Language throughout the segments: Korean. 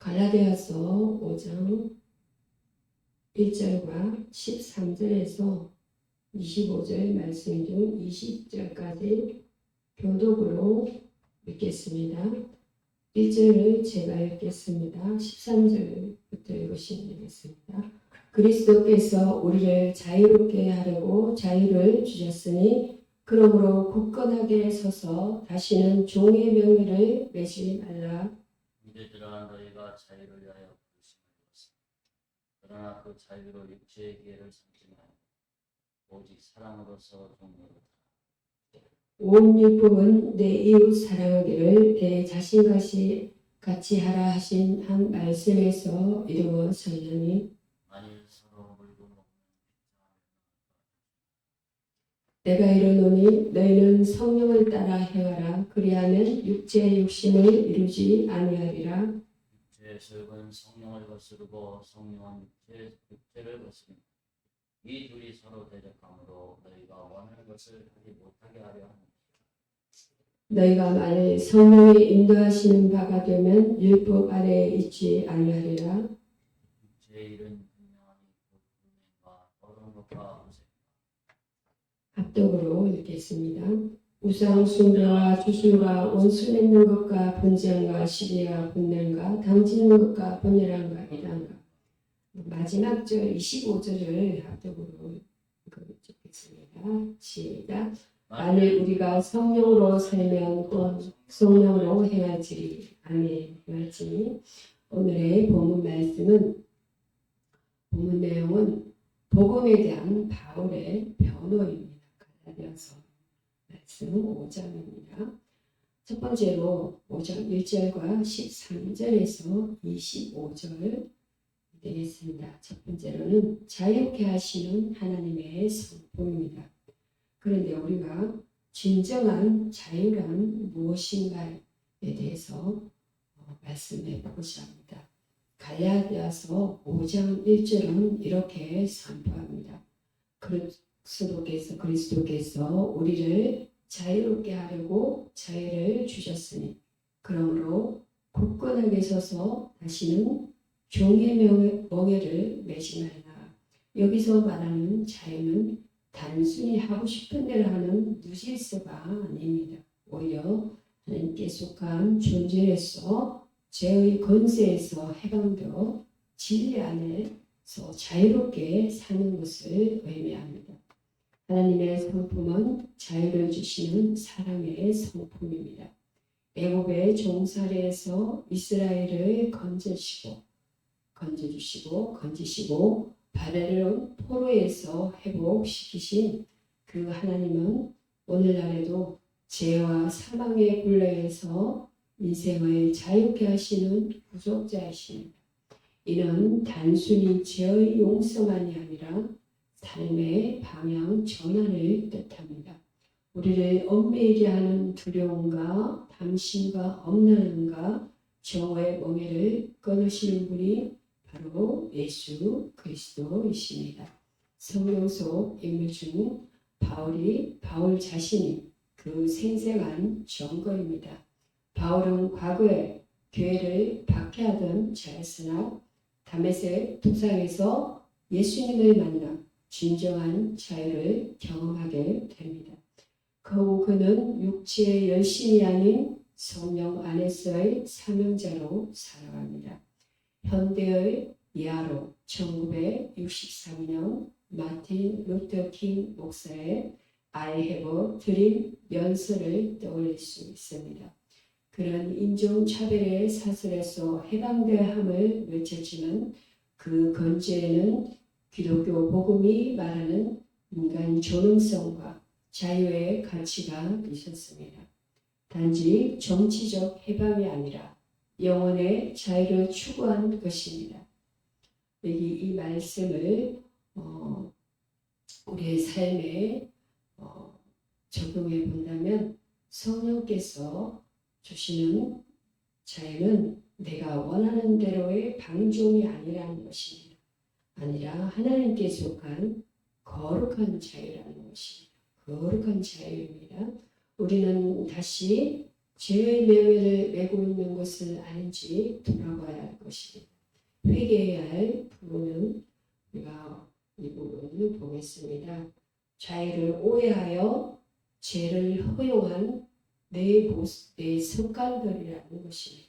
갈라디아서 5장 1절과 13절에서 25절 말씀 중 20절까지 교독으로 읽겠습니다. 1절을 제가 읽겠습니다. 13절부터 읽으시면 되겠습니다. 그리스도께서 우리를 자유롭게 하려고 자유를 주셨으니 그러므로 굳건하게 서서 다시는 종의 명예를 매지 말라. 이들아 너희가 자유를 위하여 부르심을 입었으니 그러나 그 자유로 육체의 기회를 삼지 말고 오직 사랑으로서 종로로 온 율법은 내 이웃 사랑하기를 내 자신같이 하라 하신 한 말씀에서 이루어졌나니 만일 서로 물고 먹으면 내가 이르노니 너희는 성령을 따라 행하라. 그리하면 육체의 욕심을 이루지 아니하리라. 육체의 슬은 성령을 거스르고 성령은 육체를 거스릅니다. 이 둘이 서로 대적함으로 너희가 원하는 것을 하지 못하게 하려 합니다. 너희가 만일 성령이 인도하시는 바가 되면 율법 아래에 있지 아니하리라. 육체의 일은 분명하니 분명과 어려운 것과 우세 합독으로 읽겠습니다. 우상 숭배와 주술과 원수 맺는 것과 분쟁과 시비와 분냄과 당지는 것과 분열함과 이단과 마지막 절 25절을 합독으로 읽겠습니다. 시작. 만일 우리가 성령으로 살면 또 성령으로 행할지니 아멘. 행할지니 오늘의 본문 말씀은 본문 내용은 복음에 대한 바울의 변호입니다. 갈라디아서 말씀 5장입니다. 첫 번째로 5장 1절과 13절에서 25절 되겠습니다. 첫 번째로는 자유케 하시는 하나님의 성품입니다. 그런데 우리가 진정한 자유란 무엇인가에 대해서 말씀해 보고자 합니다. 갈라디아서 5장 1절은 이렇게 선포합니다. 그리스도께서 우리를 자유롭게 하려고 자유를 주셨으니 그러므로 굳건하게 서서 다시는 종의 멍에를 매지 말라. 여기서 말하는 자유는 단순히 하고 싶은 대로 하는 무질서가 아닙니다. 오히려 하나님께 속한 존재로서 죄의 권세에서 해방되어 진리 안에서 자유롭게 사는 것을 의미합니다. 하나님의 성품은 자유를 주시는 사랑의 성품입니다. 애굽의 종살이에서 이스라엘을 건지시고 바벨론 포로에서 회복시키신 그 하나님은 오늘날에도 죄와 사망의 굴레에서 인생을 자유케 하시는 구속자이십니다. 이는 단순히 죄의 용서만이 아니라 삶의 방향 전환을 뜻합니다. 우리를 얽매이게 하는 두려움과 담심과 엄란함과 정오의 멍에를 끊으시는 분이 바로 예수 그리스도이십니다. 성경 속 인물 중 바울 자신이 그 생생한 증거입니다. 바울은 과거에 교회를 박해하던 자였으나 다메섹 도상에서 예수님을 만나 진정한 자유를 경험하게 됩니다. 그 후 그는 육체의 열심이 아닌 성령 안에서의 사명자로 살아갑니다. 현대의 이하로 1963년 마틴 루터 킹 목사의 I have a dream 연설을 떠올릴 수 있습니다. 그는 인종차별의 사슬에서 해방돼야 함을 외쳤지만 그 건재에는 기독교 복음이 말하는 인간 존엄성과 자유의 가치가 있었습니다. 단지 정치적 해방이 아니라 영혼의 자유를 추구한 것입니다. 여기 이 말씀을 우리의 삶에 적용해 본다면 성령께서 주시는 자유는 내가 원하는 대로의 방종이 아니라는 것입니다. 아니라 하나님께 속한 거룩한 자유라는 것입니다. 거룩한 자유입니다. 우리는 다시 죄의 명예를 메고 있는 것은 아닌지 돌아봐야 할 것입니다. 회개해야 할 부분은 우리가 이 부분을 보겠습니다. 자의를 오해하여 죄를 허용한 내 습관들이라는 것입니다.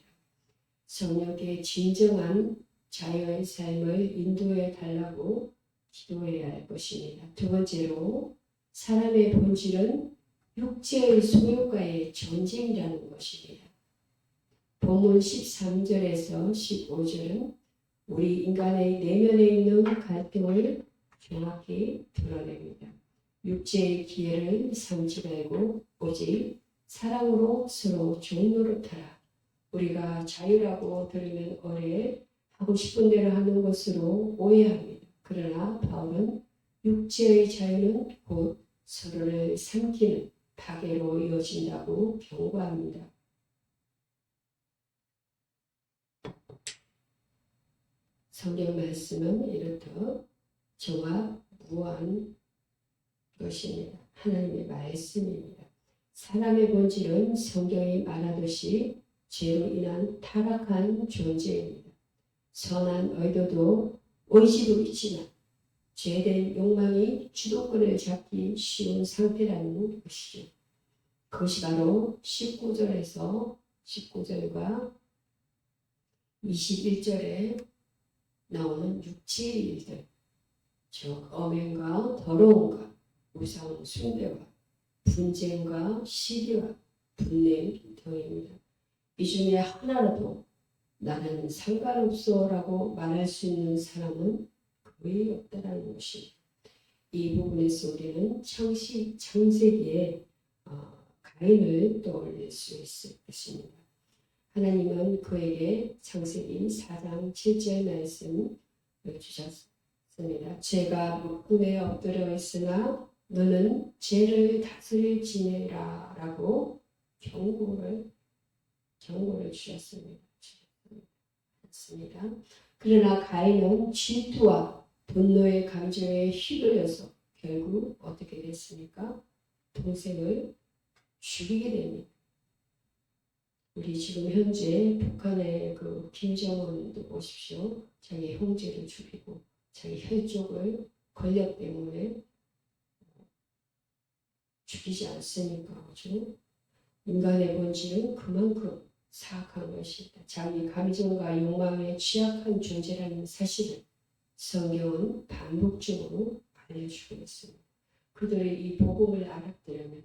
성령께 진정한 자유의 삶을 인도해 달라고 기도해야 할 것입니다. 두 번째로 사람의 본질은 육체의 소유과의 전쟁이라는 것입니다. 본문 13절에서 15절은 우리 인간의 내면에 있는 갈등을 정확히 드러냅니다. 육체의 기회를 삼지 말고 오직 사랑으로 서로 종노릇하라. 우리가 자유라고 들으면 오래 하고 싶은 대로 하는 것으로 오해합니다. 그러나 바울은 육체의 자유는 곧 서로를 삼키는 파괴로 이어진다고 경고합니다. 성경 말씀은 이렇듯 정확무한 것입니다. 하나님의 말씀입니다. 사람의 본질은 성경이 말하듯이 죄로 인한 타락한 존재입니다. 선한 의도도 의지도 있지만 죄된 욕망이 주도권을 잡기 쉬운 상태라는 것이죠. 그것이 바로 19절과 21절에 나오는 육체의 일들, 즉 엄행과 더러움과 우상 숭배와 분쟁과 시기와 분냄 등입니다. 이 중에 하나라도 나는 상관없어라고 말할 수 있는 사람은 거의 없다라는 것입니다. 이 부분에서 우리는 창세기에 가인을 떠올릴 수 있을 것입니다. 하나님은 그에게 창세기 4장 7절 말씀을 주셨습니다. 죄가 묶음에 엎드려 있으나 너는 죄를 다스릴 지내라 라고 경고를 주셨습니다. 그러나 가인은 질투와 분노의 감정에 휘둘려서 결국 어떻게 됐습니까? 동생을 죽이게 됩니다. 우리 지금 현재 북한의 그 김정은도 보십시오. 자기 형제를 죽이고 자기 혈족을 권력 때문에 죽이지 않습니까? 그렇죠? 인간의 본질은 그만큼 사악한 것입니다. 자기 감정과 욕망에 취약한 존재라는 사실을 성경은 반복적으로 알려주고 있습니다. 그들의 이 복음을 알아들으면,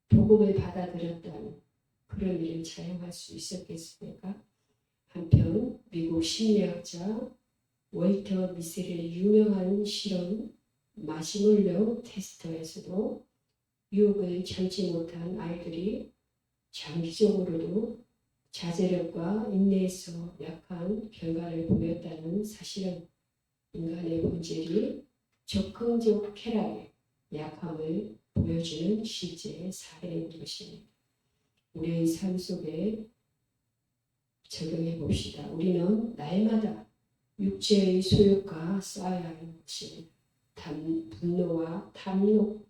복음을 받아들였다면 그런 일을 자행할 수 있었겠습니까? 한편 미국 심리학자 월터 미셀의 유명한 실험 마시멜로 테스트에서도 유혹을 참지 못한 아이들이 장기적으로도 자제력과 인내에서 약한 결과를 보였다는 사실은 인간의 본질이 적극적 쾌락의 약함을 보여주는 실제 사례인 것입니다. 우리의 삶 속에 적용해 봅시다. 우리는 날마다 육체의 소욕과 싸워야 하는 것입니다. 분노와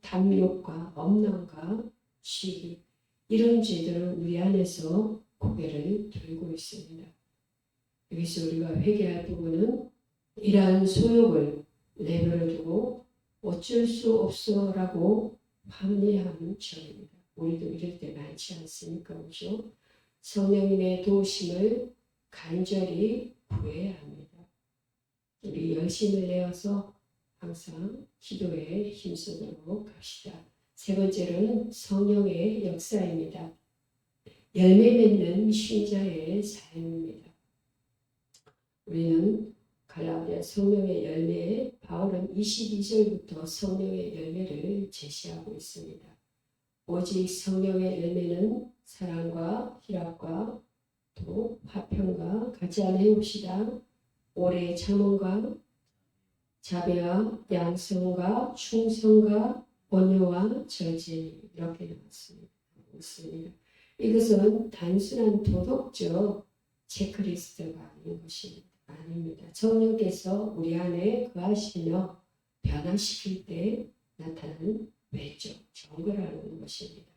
탐욕과 엄랑과 시기, 이런 죄들을 우리 안에서 고개를 들고 있습니다. 여기서 우리가 회개할 부분은 이러한 소욕을 내버려두고 어쩔 수 없어라고 합리하는 점입니다. 우리도 이럴 때 많지 않습니까? 그렇죠? 성령님의 도우심을 간절히 구해야 합니다. 우리 열심을 내어서 항상 기도에 힘쓰도록 합시다. 세 번째로는 성령의 역사입니다. 열매 맺는 신자의 삶입니다. 우리는 갈라디아 성령의 열매에 바울은 22절부터 성령의 열매를 제시하고 있습니다. 오직 성령의 열매는 사랑과 희락과 또 화평과 같이 한번 해봅시다. 오래 참음과 자비와 양성과 충성과 온유와 절제, 이렇게 나왔습니다. 이것은 단순한 도덕적 체크리스트가 아닌 것입니다. 아닙니다. 성령께서 우리 안에 거하시며 변화시킬 때 나타나는 외적 증거라는 것입니다.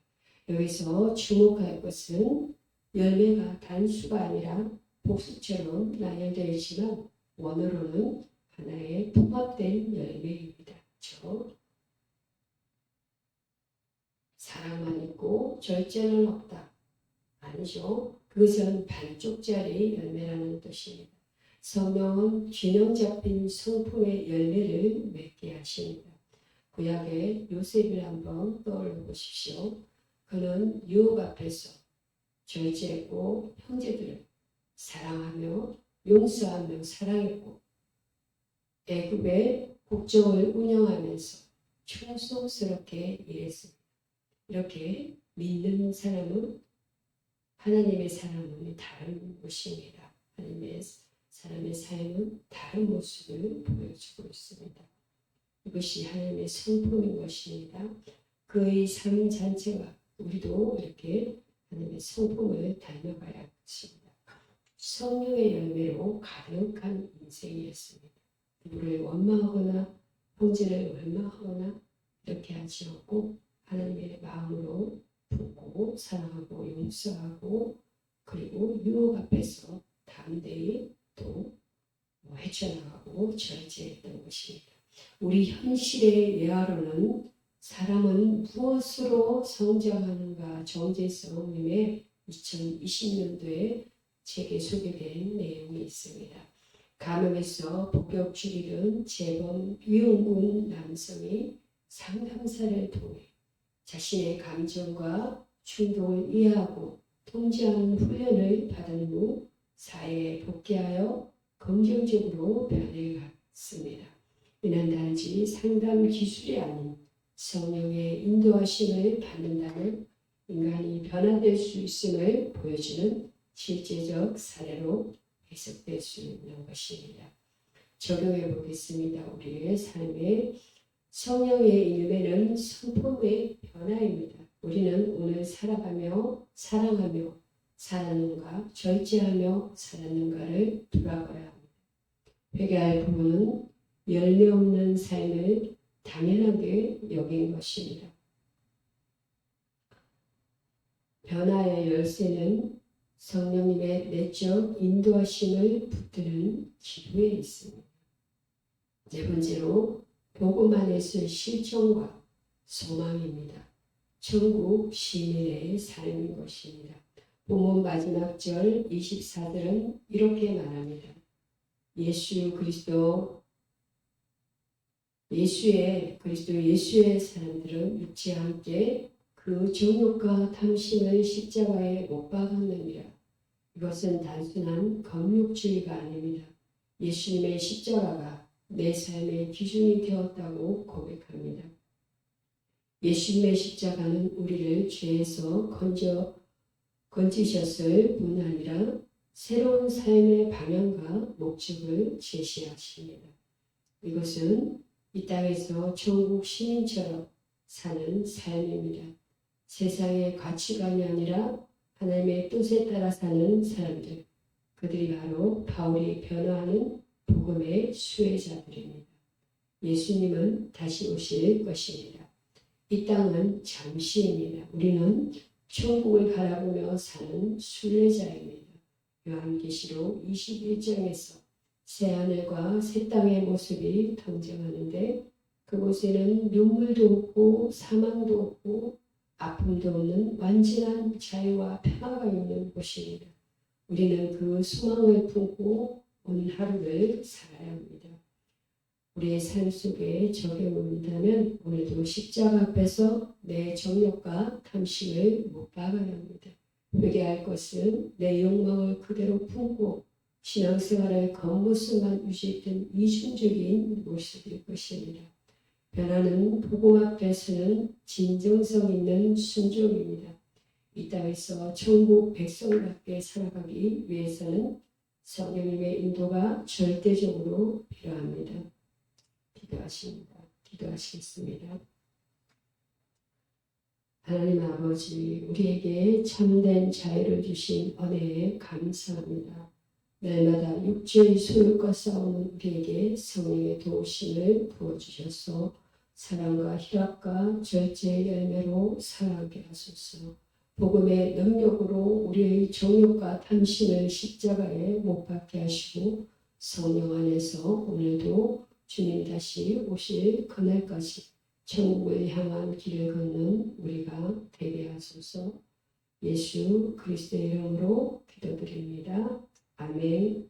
여기서 주목할 것은 열매가 단수가 아니라 복수처럼 나열되어 있지만 원어로는 하나의 통합된 열매입니다. 그렇죠? 사랑만 있고 절제는 없다. 아니죠. 그것은 반쪽짜리 열매라는 뜻입니다. 성령은 균형 잡힌 성품의 열매를 맺게 하십니다. 구약의 요셉을 한번 떠올려 보십시오. 그는 유혹 앞에서 절제했고 형제들을 사랑하며 용서하며 사랑했고 애굽의 국정을 운영하면서 충성스럽게 일했습니다. 이렇게 믿는 사람은 하나님의 사람은 다른 것입니다. 하나님의 사람의 삶은 다른 모습을 보여주고 있습니다. 이것이 하나님의 성품인 것입니다. 그의 삶 자체가 우리도 이렇게 하나님의 성품을 닮아가야 하십니다. 성령의 열매로 가득한 인생이었습니다. 누구를 원망하거나 형제를 원망하거나 이렇게 하지 않고 하나님의 마음으로 품고 사랑하고 용서하고 그리고 유혹 앞에서 담대히 또 헤쳐나가고 절제했던 것입니다. 우리 현실의 예화로는 사람은 무엇으로 성장하는가 정체성님의 2020년도에 책에 소개된 내용이 있습니다. 감옥에서 폭격주를 잃은 재범 유흥군 남성이 상담사를 통해 자신의 감정과 충동을 이해하고 통제하는 훈련을 받은 후 사회에 복귀하여 긍정적으로 변해갔습니다. 이는 단지 상담 기술이 아닌 성령의 인도하심을 받는다면 인간이 변화될 수 있음을 보여주는 실제적 사례로 해석될 수 있는 것입니다. 적용해 보겠습니다. 우리의 삶에 성령의 일매는 성품의 변화입니다. 우리는 오늘 살아가며 사랑하며 살았는가 절제하며 살았는가를 돌아봐야 합니다. 회개할 부분은 열매 없는 삶을 당연하게 여긴 것입니다. 변화의 열쇠는 성령님의 내적 인도하심을 붙드는 기도에 있습니다. 네 번째로 복음 안에서의 실천과 소망입니다. 천국 시민의 삶인 것입니다. 본문 마지막 절 24절은 이렇게 말합니다. 예수의 사람들은 육체와 함께 그 정욕과 탐심을 십자가에 못 박았느니라. 이것은 단순한 검욕주의가 아닙니다. 예수님의 십자가가 내 삶의 기준이 되었다고 고백합니다. 예수님의 십자가는 우리를 죄에서 건지셨을 뿐 아니라 새로운 삶의 방향과 목적을 제시하십니다. 이것은 이 땅에서 천국 시민처럼 사는 삶입니다. 세상의 가치관이 아니라 하나님의 뜻에 따라 사는 사람들, 그들이 바로 바울이 변화하는 복음의 수혜자들입니다. 예수님은 다시 오실 것입니다. 이 땅은 잠시입니다. 우리는 천국을 바라보며 사는 순례자입니다. 요한계시록 21장에서 새하늘과 새 땅의 모습이 등장하는데 그곳에는 눈물도 없고 사망도 없고 아픔도 없는 완전한 자유와 평화가 있는 곳입니다. 우리는 그 소망을 품고 오늘 하루를 살아야 합니다. 우리의 삶 속에 적용한다면 오늘도 십자가 앞에서 내 정욕과 탐심을 못 박아야 합니다. 회개할 것은 내 욕망을 그대로 품고 신앙생활의 겉모습만 유지했던 이중적인 모습일 것입니다. 변화는 복음 앞에서는 진정성 있는 순종입니다. 이 땅에서 천국 백성답게 살아가기 위해서는 성령님의 인도가 절대적으로 필요합니다. 기도하시겠습니다. 하나님 아버지, 우리에게 참된 자유를 주신 은혜에 감사합니다. 날마다 육체의 소욕과 싸우는 우리에게 성령의 도우심을 부어주셔서 사랑과 희락과 절제의 열매로 살아가게 하소서. 복음의 능력으로 우리의 정욕과 탐심을 십자가에 못 박게 하시고 성령 안에서 오늘도 주님 다시 오실 그날까지 천국을 향한 길을 걷는 우리가 되게 하소서. 예수 그리스도의 이름으로 기도드립니다. 아멘.